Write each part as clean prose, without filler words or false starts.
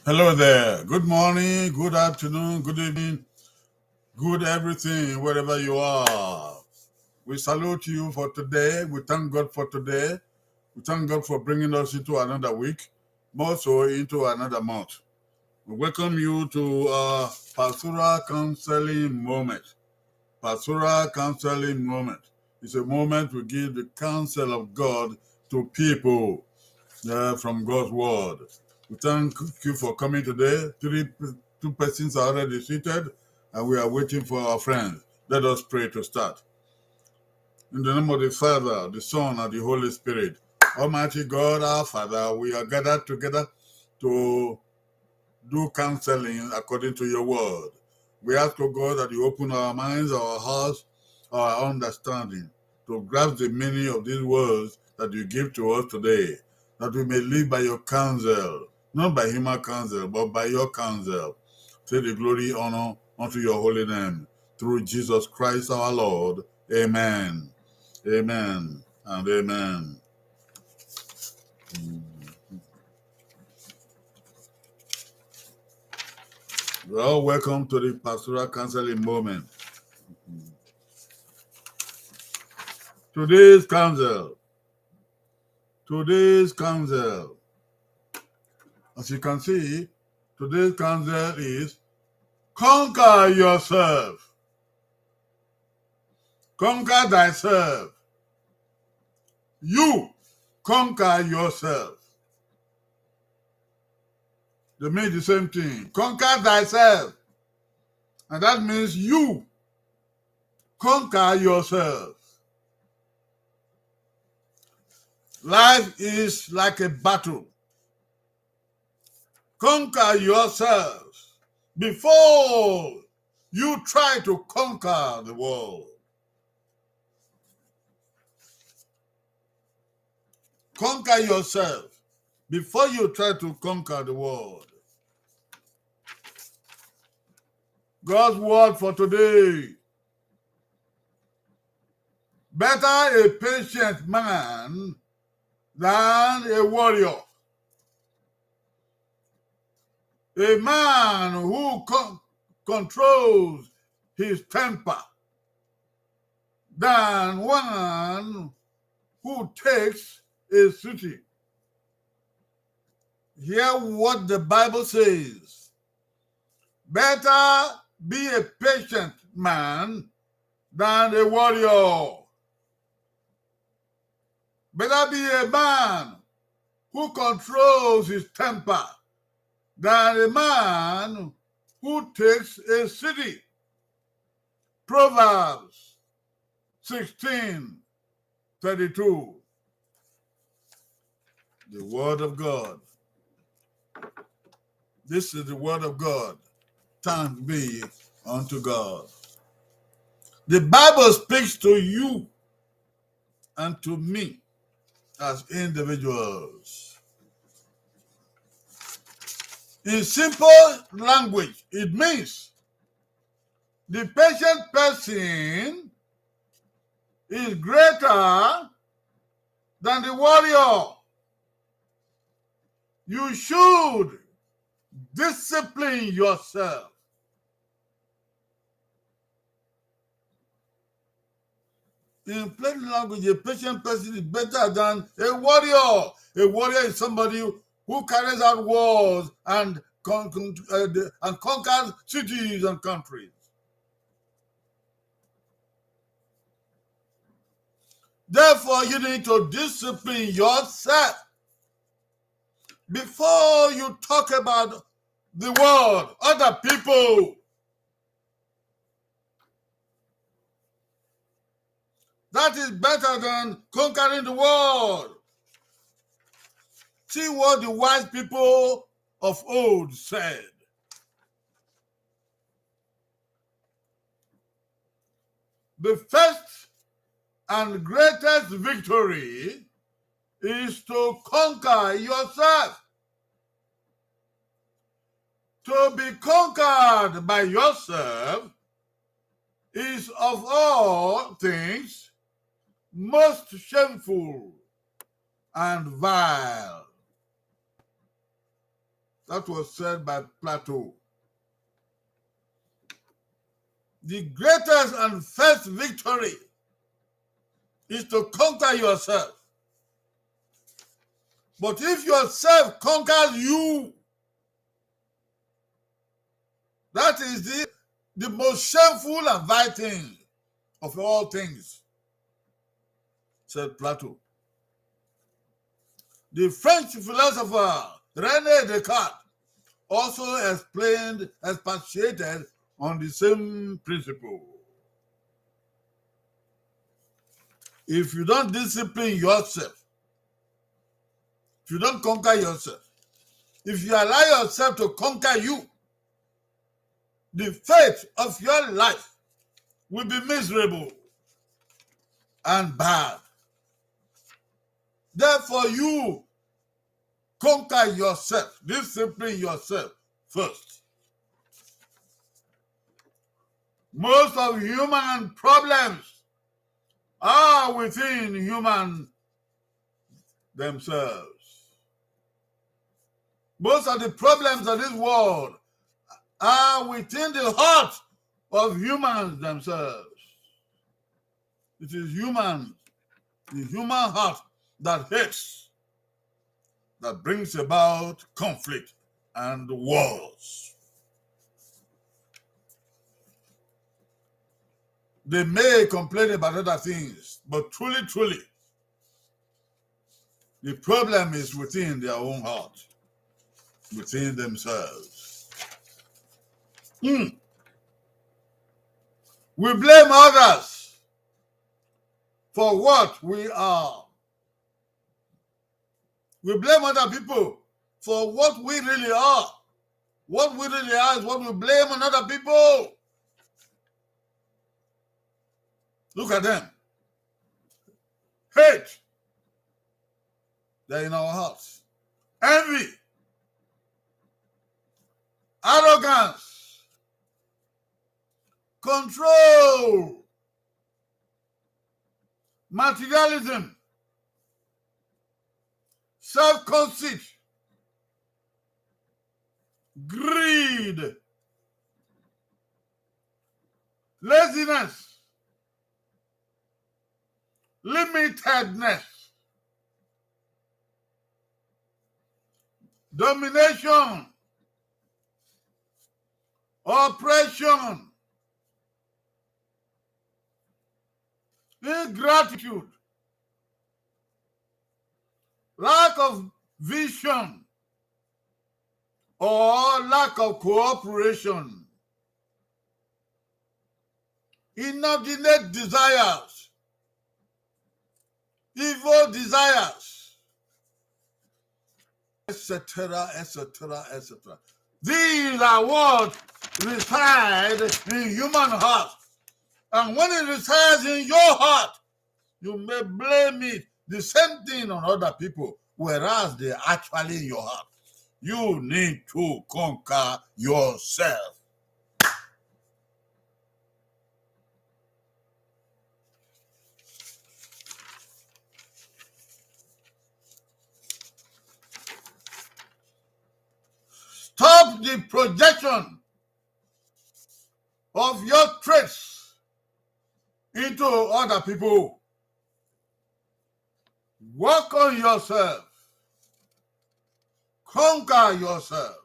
Hello there. Good morning, good afternoon, good evening, good everything, wherever you are. We salute you for today. We thank God for today. We thank God for bringing us into another week, more so into another month. We welcome you to our Pastoral Counseling Moment. Pastoral Counseling Moment. It's a moment we give the counsel of God to people from God's Word. We thank you for coming today. Two persons are already seated, and we are waiting for our friends. Let us pray to start. In the name of the Father, the Son, and the Holy Spirit. Almighty God, our Father, we are gathered together to do counseling according to your word. We ask, O God, that you open our minds, our hearts, our understanding to grasp the meaning of these words that you give to us today, that we may live by your counsel, not by human counsel, but by your counsel. Take the glory, honor unto your holy name. Through Jesus Christ our Lord. Amen. Amen and amen. Well, welcome to the Pastoral Counseling Moment. Today's counsel. As you can see, today's counsel is conquer yourself. Conquer thyself. You conquer yourself. They mean the same thing. Conquer thyself. And that means you conquer yourself. Life is like a battle. Conquer yourselves before you try to conquer the world. Conquer yourself before you try to conquer the world. God's word for today. Better a patient man than a warrior. A man who controls his temper than one who takes a city. Hear what the Bible says. Better be a patient man than a warrior. Better be a man who controls his temper than a man who takes a city. Proverbs 16:32. The word of God. This is the word of God. Thanks be unto God. The Bible speaks to you and to me as individuals. In simple language, it means the patient person is greater than the warrior. You should discipline yourself. In plain language, a patient person is better than a warrior. A warrior is somebody who carries out wars and conquers cities and countries. Therefore, you need to discipline yourself before you talk about the world, other people. That is better than conquering the world. See what the wise people of old said. The first and greatest victory is to conquer yourself. To be conquered by yourself is of all things most shameful and vile. That was said by Plato. The greatest and first victory is to conquer yourself. But if yourself conquers you, that is the most shameful and vile thing of all things, said Plato. The French philosopher René Descartes also expatiated on the same principle. If you don't discipline yourself, if you don't conquer yourself, if you allow yourself to conquer you, the fate of your life will be miserable and bad. Therefore, you conquer yourself, discipline yourself first. Most of human problems are within human themselves. Most of the problems of this world are within the heart of humans themselves. It is the human heart that hates, that brings about conflict and wars. They may complain about other things, but truly, the problem is within their own heart, within themselves. We blame others for what we are. We blame other people for what we really are. What we really are is what we blame on other people. Look at them. Hate, they're in our hearts. Envy, arrogance, control, materialism, self-conceit, greed, laziness, limitedness, domination, oppression, ingratitude, lack of vision, or lack of cooperation, inordinate desires, evil desires, etc., etc., etc. These are what reside in human heart. And when it resides in your heart, you may blame it, the same thing, on other people, whereas they're actually in your heart. You need to conquer yourself. Stop the projection of your traits into other people. Work on yourself. Conquer yourself.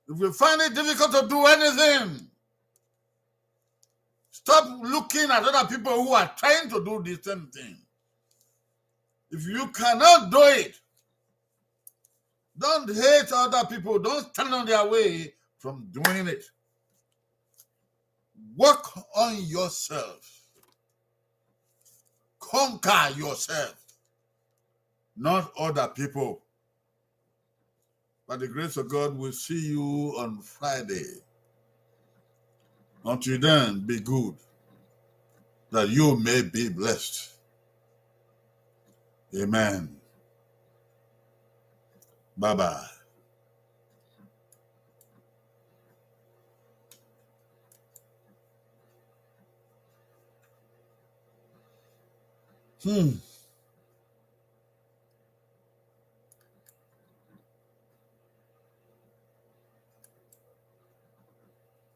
If you find it difficult to do anything, stop looking at other people who are trying to do the same thing. If you cannot do it, don't hate other people. Don't stand on their way from doing it. Work on yourself. Conquer yourself, not other people. By the grace of God, we'll see you on Friday. Until then, be good, that you may be blessed. Amen. Bye-bye. Hmm.